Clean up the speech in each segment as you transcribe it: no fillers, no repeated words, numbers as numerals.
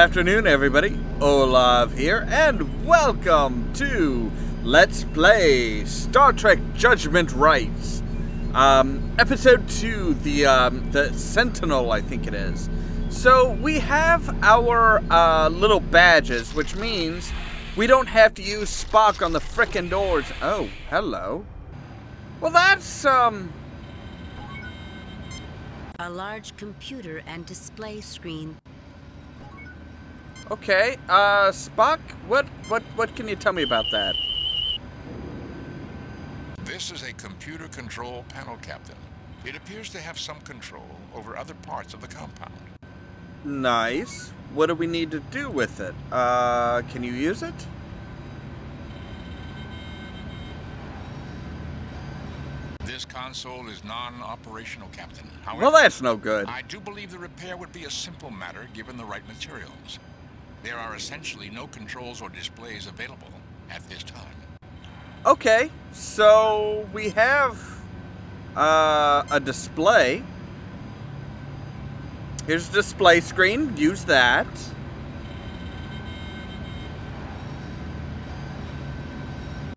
afternoon, everybody. Ollamh here, and welcome to Let's Play Star Trek Judgment Rites. Episode 2, the Sentinel, I think it is. So, we have our little badges, which means we don't have to use Spock on the frickin' doors. Oh, hello. Well, that's, A large computer and display screen. Okay, Spock, what can you tell me about that? This is a computer control panel, Captain. It appears to have some control over other parts of the compound. Nice. What do we need to do with it? Can you use it? This console is non-operational, Captain. However, Well, that's no good. I do believe the repair would be a simple matter given the right materials. There are essentially no controls or displays available at this time. Okay, so we have a display. Here's the display screen. Use that.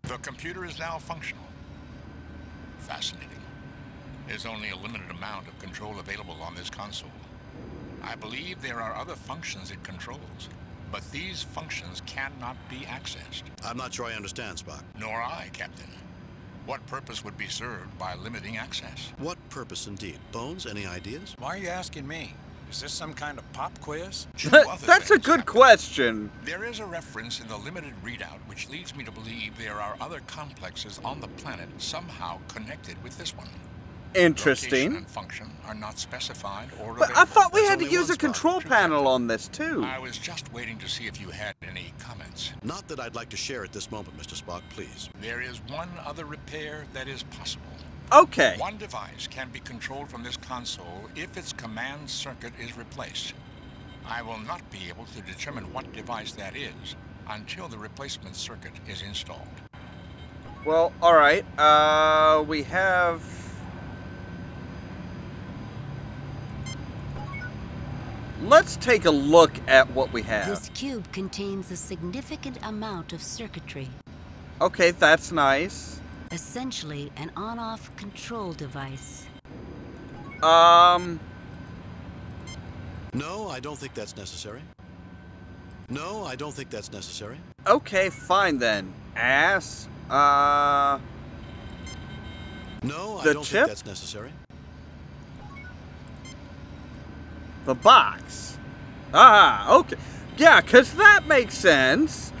The computer is now functional. Fascinating. There's only a limited amount of control available on this console. I believe there are other functions it controls, but these functions cannot be accessed. I'm not sure I understand, Spock. Nor I, Captain. What purpose would be served by limiting access? What purpose indeed? Bones, any ideas? Why are you asking me? Is this some kind of pop quiz? That's a good question. There is a reference in the limited readout which leads me to believe there are other complexes on the planet somehow connected with this one. Interesting. Location and function are not specified or But available. I thought we There's had to only use one a control spot. panel on this, too. I was just waiting to see if you had any comments. Not that I'd like to share at this moment, Mr. Spock, please. There is one other repair that is possible. Okay. One device can be controlled from this console if its command circuit is replaced. I will not be able to determine what device that is until the replacement circuit is installed. Well, alright. We have... Let's take a look at what we have. This cube contains a significant amount of circuitry. Okay, that's nice. Essentially an on-off control device. No, I don't think that's necessary. No, I don't think that's necessary. Okay, fine then. Ass. No, I The don't chip? think that's necessary. The box. Ah, okay. Yeah, 'cause that makes sense.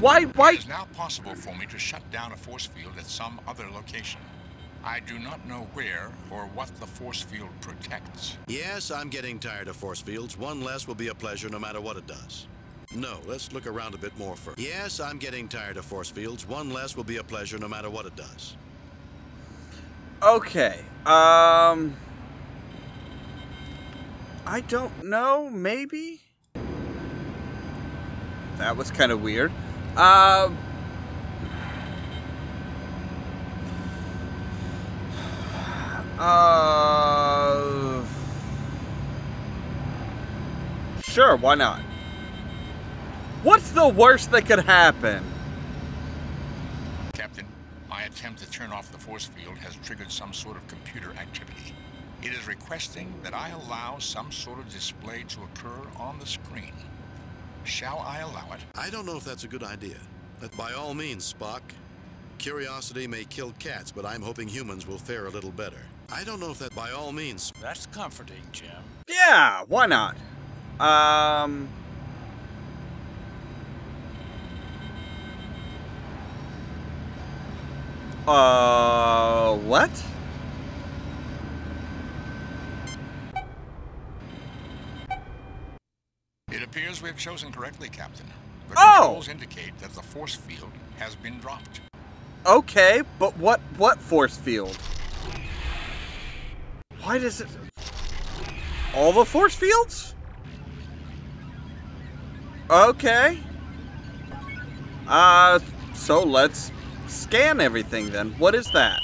Why? It is now possible for me to shut down a force field at some other location. I do not know where or what the force field protects. Yes, I'm getting tired of force fields. One less will be a pleasure no matter what it does. No, let's look around a bit more first. Yes, I'm getting tired of force fields. One less will be a pleasure no matter what it does. Okay. I don't know, maybe? That was kind of weird. Sure, why not? What's the worst that could happen? Captain, my attempt to turn off the force field has triggered some sort of computer activity. It is requesting that I allow some sort of display to occur on the screen. Shall I allow it? I don't know if that's a good idea. But by all means, Spock. Curiosity may kill cats, but I'm hoping humans will fare a little better. I don't know if that by all means. That's comforting, Jim. Yeah, why not? What? It appears we have chosen correctly, Captain. The Oh! controls indicate that the force field has been dropped. Okay, but what force field? Why does it... All the force fields? Okay. So let's scan everything then. What is that?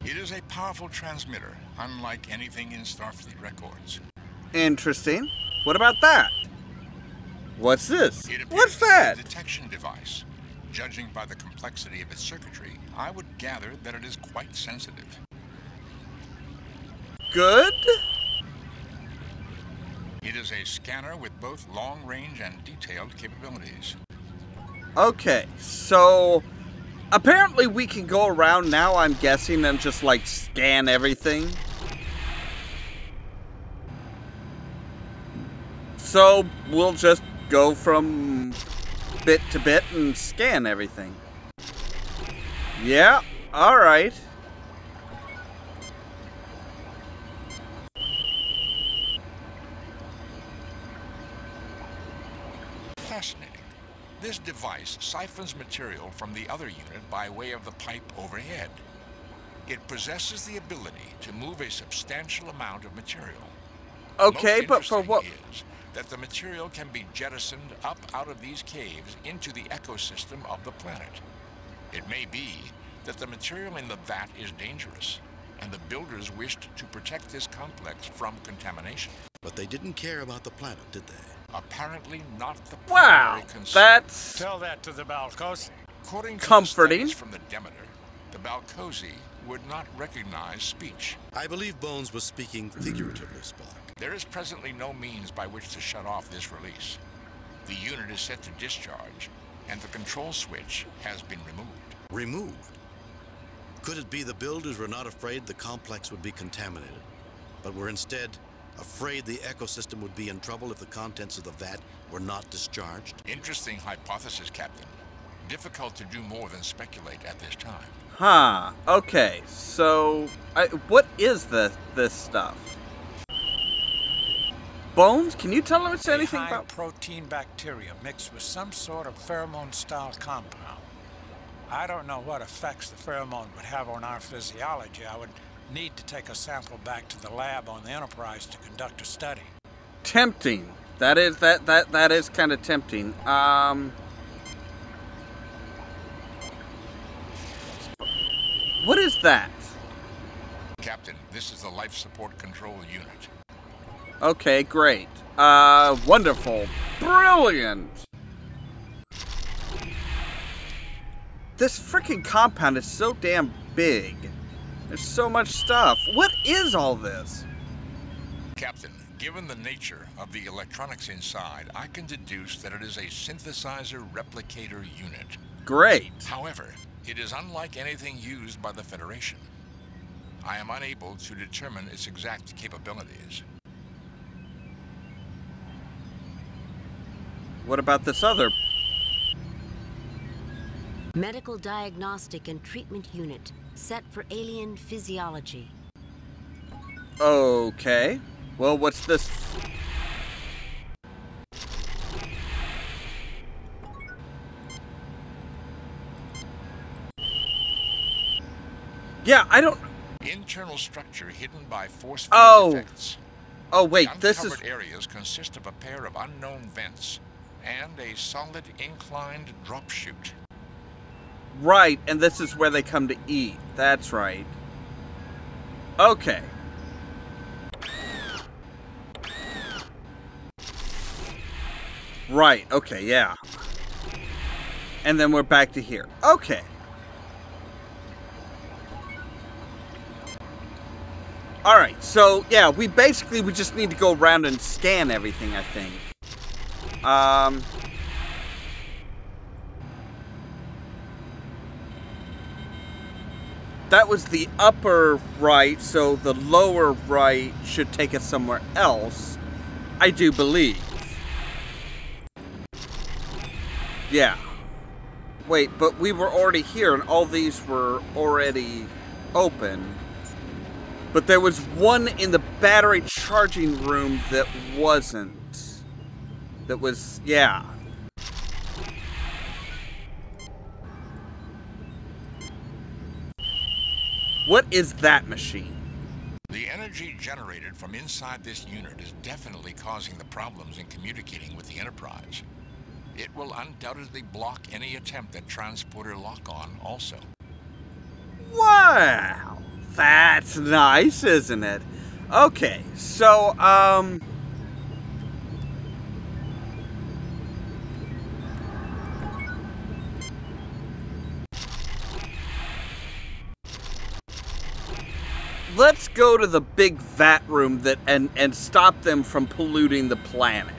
It is a powerful transmitter, unlike anything in Starfleet records. Interesting. What about that? What's this? It appears What's to be that? a detection device. Judging by the complexity of its circuitry, I would gather that it is quite sensitive. Good? It is a scanner with both long-range and detailed capabilities. Okay, so apparently we can go around now, I'm guessing, and just like scan everything. So we'll just go from bit to bit and scan everything. Yeah, alright. Fascinating. This device siphons material from the other unit by way of the pipe overhead. It possesses the ability to move a substantial amount of material. Okay, Most but for what? interesting is that the material can be jettisoned up out of these caves into the ecosystem of the planet. It may be that the material in the vat is dangerous, and the builders wished to protect this complex from contamination. But they didn't care about the planet, did they? Apparently not the Wow, primary concern. that's Tell that to the Balcos. According to comforting. the studies from the Demeter, the Balcosi would not recognize speech. I believe Bones was speaking figuratively, Spock. There is presently no means by which to shut off this release. The unit is set to discharge, and the control switch has been removed. Removed? Could it be the builders were not afraid the complex would be contaminated, but were instead afraid the ecosystem would be in trouble if the contents of the vat were not discharged? Interesting hypothesis, Captain. Difficult to do more than speculate at this time. Huh. Okay. So, what is this stuff? Bones? Can you tell us anything about? Protein bacteria mixed with some sort of pheromone-style compound. I don't know what effects the pheromone would have on our physiology. I would need to take a sample back to the lab on the Enterprise to conduct a study. Tempting. That is kind of tempting. What is that? Captain, this is the life support control unit. Okay, great. Wonderful. Brilliant. This freaking compound is so damn big. There's so much stuff. What is all this? Captain, given the nature of the electronics inside, I can deduce that it is a synthesizer replicator unit. Great. However, it is unlike anything used by the Federation. I am unable to determine its exact capabilities. What about this other? Medical Diagnostic and Treatment Unit, set for alien physiology. Okay. Well, what's this? Yeah, I don't... Internal structure hidden by force field effects. Oh, wait, The this is... uncovered areas consist of a pair of unknown vents and a solid inclined drop chute. Right, and this is where they come to eat. That's right. Okay. Right, okay, yeah. And then we're back to here. Okay. Alright, so, yeah, we just need to go around and scan everything, I think. That was the upper right, so the lower right should take us somewhere else, I do believe. Yeah. Wait, but we were already here, and all these were already open. But there was one in the battery charging room that wasn't. That was, yeah. What is that machine? The energy generated from inside this unit is definitely causing the problems in communicating with the Enterprise. It will undoubtedly block any attempt at transporter lock-on also. Wow, that's nice, isn't it? Okay, so, let's go to the big vat room and stop them from polluting the planet.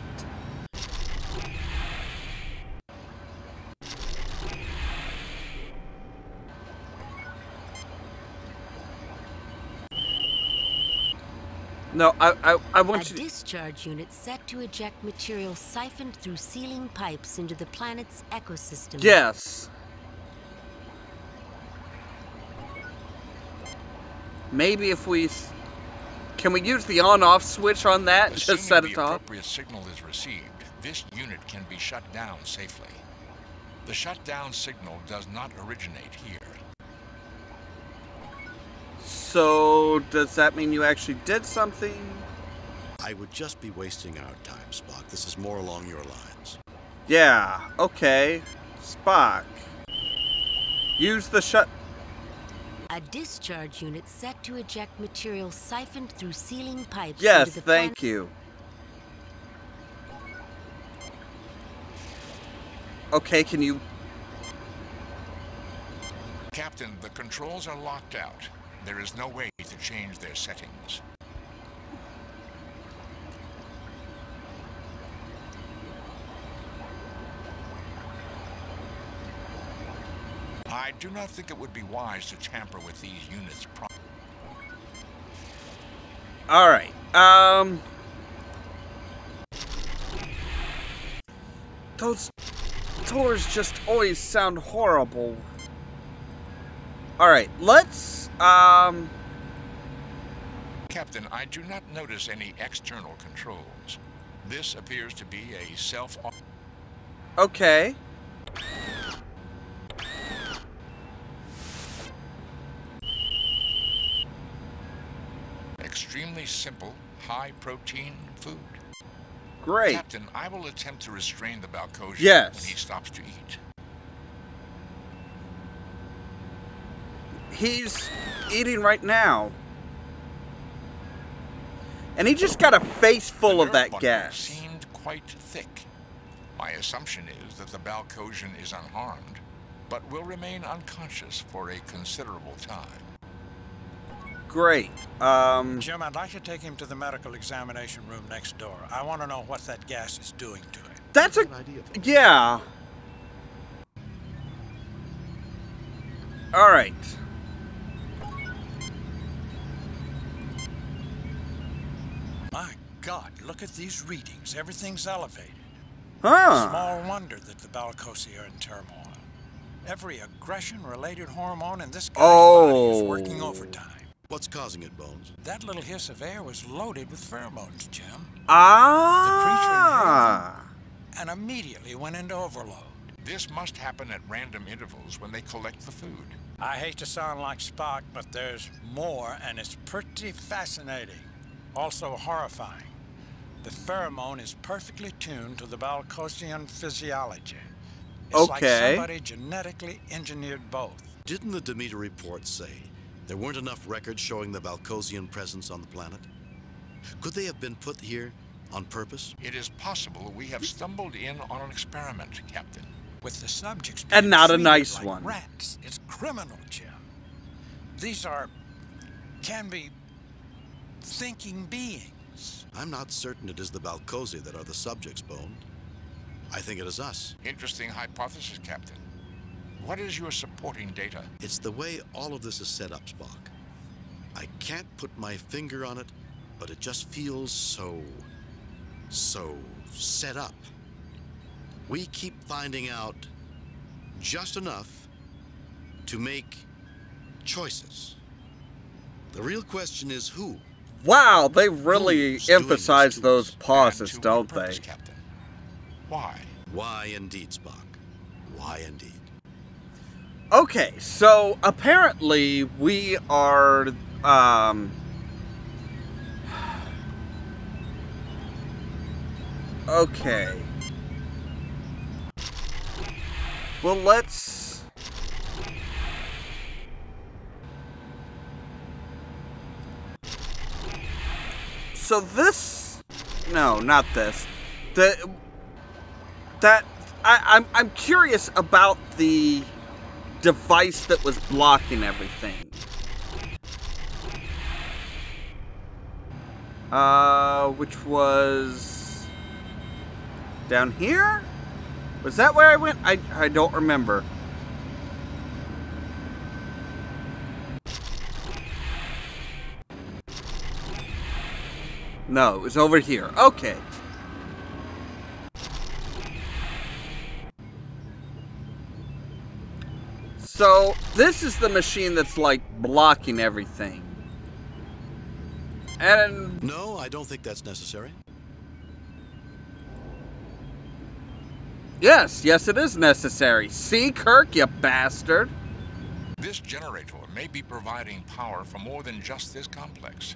No, I want you to... A discharge unit set to eject material siphoned through sealing pipes into the planet's ecosystem. Yes. Maybe if we... Can we use the on-off switch on that? Just set it off? Assuming the appropriate signal is received, this unit can be shut down safely. The shutdown signal does not originate here. So, does that mean you actually did something? I would just be wasting our time, Spock. This is more along your lines. Yeah, okay. Spock. Use the shut... A discharge unit set to eject material siphoned through sealing pipes. Yes, into the thank you. Okay, can you... Captain, the controls are locked out. There is no way to change their settings. I do not think it would be wise to tamper with these units. Alright, those doors just always sound horrible. Alright, let's, Captain, I do not notice any external controls. This appears to be a self... Okay. Extremely simple, high-protein food. Great. Captain, I will attempt to restrain the Balcosian Yes. when he stops to eat. He's eating right now. And he just got a face full of that The nerve gas. seemed quite thick. My assumption is that the Balcosian is unharmed, but will remain unconscious for a considerable time. Great. Jim, I'd like to take him to the medical examination room next door. I want to know what that gas is doing to him. That's a... Yeah. Alright. My God, look at these readings. Everything's elevated. Huh. Small wonder that the Balcosi are in turmoil. Every aggression-related hormone in this guy's body is working overtime. What's causing it, Bones? That little hiss of air was loaded with pheromones, Jim. Ah. The creature inhaled them and immediately went into overload. This must happen at random intervals when they collect the food. I hate to sound like Spock, but there's more, and it's pretty fascinating. Also horrifying. The pheromone is perfectly tuned to the Balcosian physiology. It's like somebody genetically engineered both. Didn't the Demeter report say there weren't enough records showing the Balcosian presence on the planet? Could they have been put here on purpose? It is possible we have stumbled in on an experiment, Captain. With the subjects being And not a treated nice like one. Rats. It's criminal, Jim. These can be thinking beings. I'm not certain it is the Balcosi that are the subjects, Bone. I think it is us. Interesting hypothesis, Captain. What is your supporting data? It's the way all of this is set up, Spock. I can't put my finger on it, but it just feels so set up. We keep finding out just enough to make choices. The real question is who? Wow, they really Who's doing emphasize this to those us? pauses, And to don't what they? purpose, Captain? Why? Why indeed, Spock? Why indeed? Okay, so apparently we are, okay. Well, let's... So this... No, not this. I'm curious about the device that was blocking everything. Which was down here? Was that where I went? I don't remember. No, it was over here. Okay. So, this is the machine that's like blocking everything. And No, I don't think that's necessary. yes, it is necessary. See, Kirk, you bastard. This generator may be providing power for more than just this complex.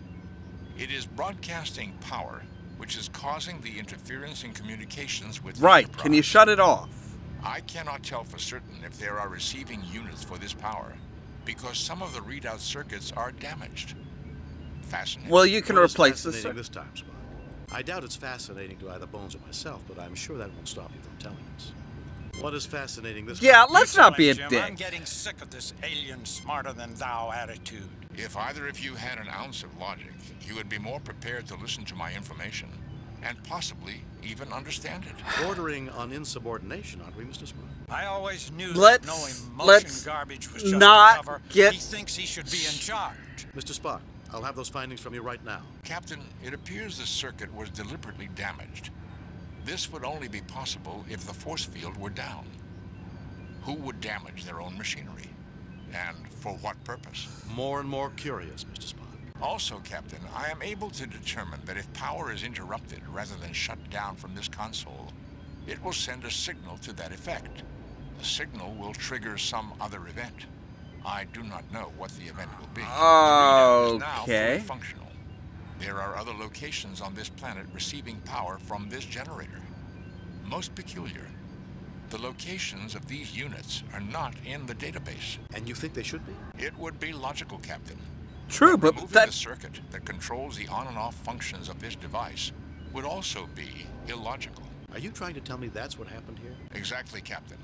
It is broadcasting power, which is causing the interference in communications with the Right, Enterprise. can you shut it off? I cannot tell for certain if there are receiving units for this power, because some of the readout circuits are damaged. Fascinating. Well, you can What is replace this. fascinating this time, Spock? I doubt it's fascinating to either Bones or myself, but I'm sure that won't stop you from telling us. What is fascinating this Yeah, time? let's You tell not be a him, Jim. dick. I'm getting sick of this alien smarter-than-thou attitude. If either of you had an ounce of logic, you would be more prepared to listen to my information, and possibly even understand it. Bordering on insubordination, aren't we, Mr. Spock? I always knew Let's- that knowing motion let's garbage was just not a cover. get- He thinks he should be in charge. Mr. Spock, I'll have those findings from you right now. Captain, it appears the circuit was deliberately damaged. This would only be possible if the force field were down. Who would damage their own machinery? And for what purpose? More and more curious, Mr. Spock. Also, Captain, I am able to determine that if power is interrupted rather than shut down from this console, it will send a signal to that effect. The signal will trigger some other event. I do not know what the event will be. The readout is now Okay. fully functional. There are other locations on this planet receiving power from this generator. Most peculiar, the locations of these units are not in the database. And you think they should be? It would be logical, Captain. True, but Removing that... the circuit that controls the on and off functions of this device would also be illogical. Are you trying to tell me that's what happened here? Exactly, Captain.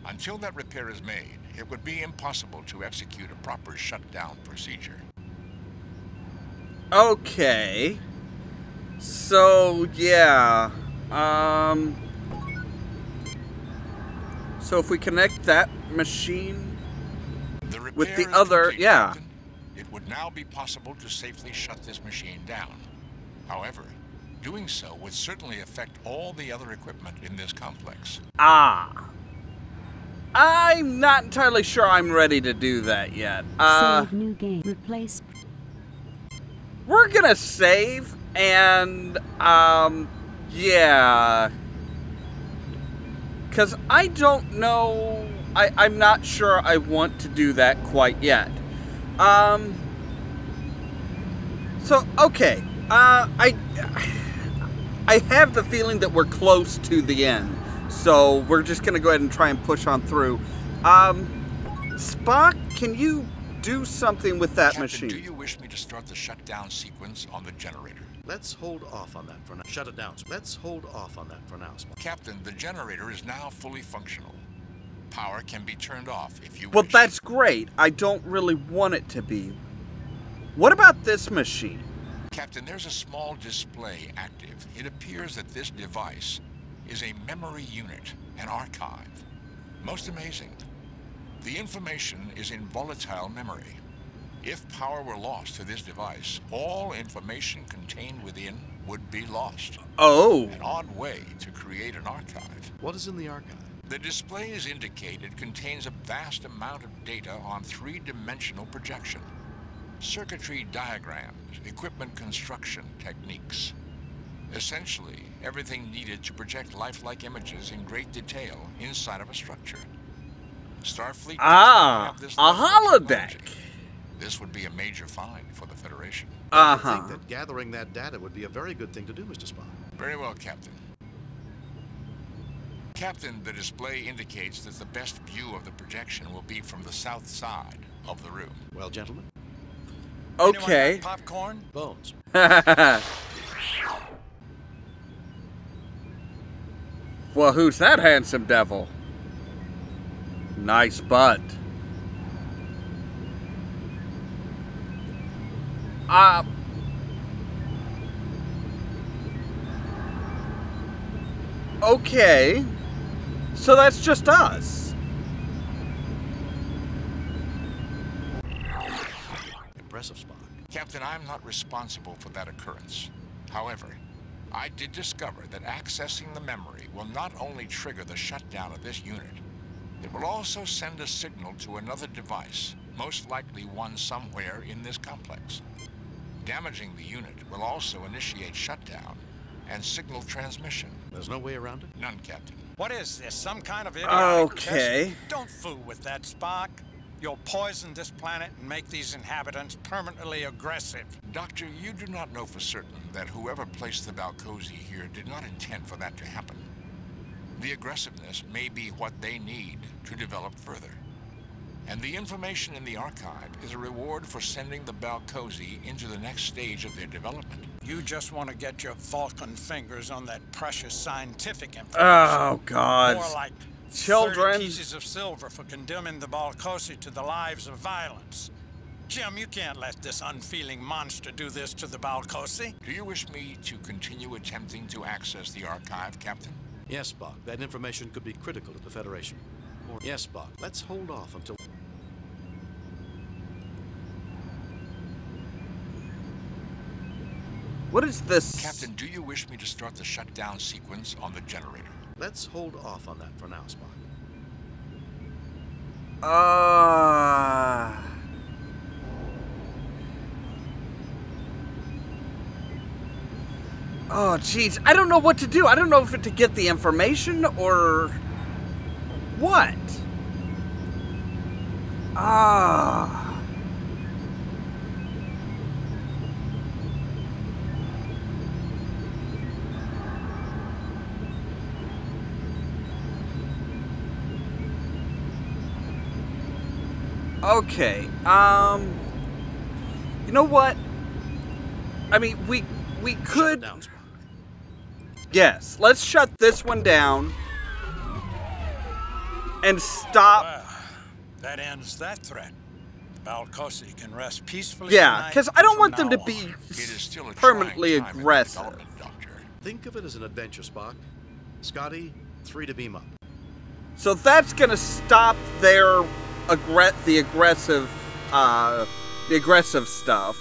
Until that repair is made, it would be impossible to execute a proper shutdown procedure. Okay. So, yeah. So if we connect that machine The repair with the is other... complete, Yeah. Captain. It would now be possible to safely shut this machine down. However, doing so would certainly affect all the other equipment in this complex. Ah. I'm not entirely sure I'm ready to do that yet. Save new game. Replace. We're gonna save, and, yeah. Because I don't know... I'm not sure I want to do that quite yet. So, okay. I have the feeling that we're close to the end. So, we're just gonna go ahead and try and push on through. Spock, can you do something with that Captain, machine? do you wish me to start the shutdown sequence on the generator? Let's hold off on that for now. Shut it down. Let's hold off on that for now, Spock. Captain, the generator is now fully functional. Power can be turned off if you Well, wish. that's great. I don't really want it to be. What about this machine? Captain, there's a small display active. It appears that this device is a memory unit, an archive. Most amazing. The information is in volatile memory. If power were lost to this device, all information contained within would be lost. Oh. An odd way to create an archive. What is in the archive? The displays indicate it contains a vast amount of data on three-dimensional projection. Circuitry diagrams, equipment construction techniques. Essentially, everything needed to project lifelike images in great detail inside of a structure. Starfleet does not have this a level of holodeck. technology. This would be a major find for the Federation. I Uh-huh. think that gathering that data would be a very good thing to do, Mr. Spock. Very well, Captain. Captain, the display indicates that the best view of the projection will be from the south side of the room. Well, gentlemen, Okay. Anyone got popcorn? Bones. Well, who's that handsome devil? Nice butt. Okay. So that's just us. Impressive, Spock. Captain, I'm not responsible for that occurrence. However, I did discover that accessing the memory will not only trigger the shutdown of this unit, it will also send a signal to another device, most likely one somewhere in this complex. Damaging the unit will also initiate shutdown and signal transmission. There's no way around it? None, Captain. What is this, some kind of idiotic Okay. test? Don't fool with that, Spock. You'll poison this planet and make these inhabitants permanently aggressive. Doctor, you do not know for certain that whoever placed the Balcosi here did not intend for that to happen. The aggressiveness may be what they need to develop further. And the information in the archive is a reward for sending the Balcosi into the next stage of their development. You just want to get your Vulcan fingers on that precious scientific information. Oh, God. More like Children. 30 pieces of silver for condemning the Balcosi to the lives of violence. Jim, you can't let this unfeeling monster do this to the Balcosi. Do you wish me to continue attempting to access the archive, Captain? Yes, Spock. That information could be critical to the Federation. Yes, Spock. Let's hold off until... What is this? Captain, do you wish me to start the shutdown sequence on the generator? Let's hold off on that for now, Spock. Oh, jeez. I don't know what to do. I don't know if to get the information or what. Okay, you know what? I mean, we could... Shut it down, Spock. Yes, let's shut this one down. And stop... Well, that ends that threat. Balcosi can rest peacefully. Yeah, because I don't want them to be It is still a permanently trying time in aggressive. development, Doctor. Think of it as an adventure, Spock. Scotty, 3 to beam up. So that's gonna stop their the aggressive stuff.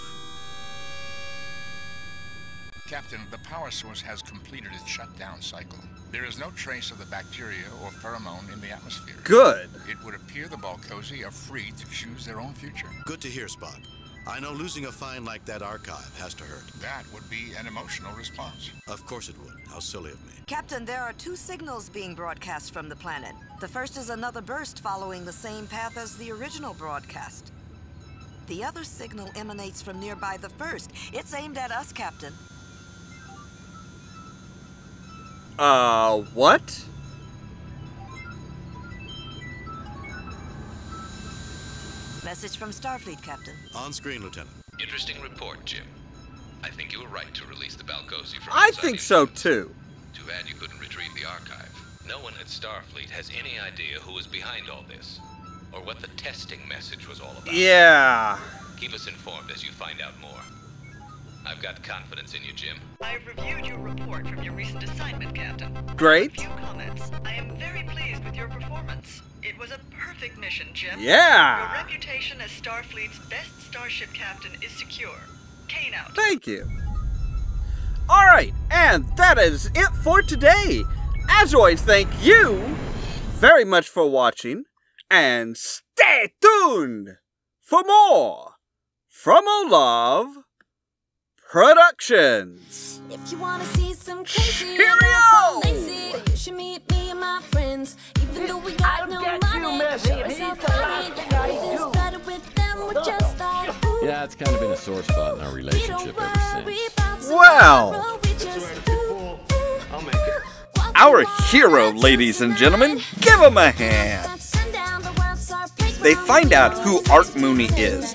Captain, the power source has completed its shutdown cycle. There is no trace of the bacteria or pheromone in the atmosphere. Good. It would appear the Balcosi are free to choose their own future. Good to hear, Spock. I know losing a find like that archive has to hurt. That would be an emotional response. Of course it would. How silly of me. Captain, there are 2 signals being broadcast from the planet. The first is another burst following the same path as the original broadcast. The other signal emanates from nearby the first. It's aimed at us, Captain. What? Message from Starfleet, Captain. On screen, Lieutenant. Interesting report, Jim. I think you were right to release the Balcosi from I inside think these so units. too. Too bad you couldn't retrieve the archive. No one at Starfleet has any idea who is behind all this, or what the testing message was all about. Yeah. Keep us informed as you find out more. I've got confidence in you, Jim. I've reviewed your report from your recent assignment, Captain. Great. A few comments. I am very pleased with your performance. It was a perfect mission, Jim. Yeah. Your reputation as Starfleet's best starship captain is secure. Kane out. Thank you. Alright, and that is it for today. As always, thank you very much for watching, and stay tuned for more from Ollamh Productions. If you wanna see some crazy, Cheerio! I'm not so lazy. You should meet me and my friends. Even though we got no money, sure as hell funny. Yeah, everything's better with them. We're just like ooh. Yeah, it's kind of been a sore spot in our relationship ever since. Well, our hero, ladies and gentlemen, give him a hand. They find out who Art Mooney is.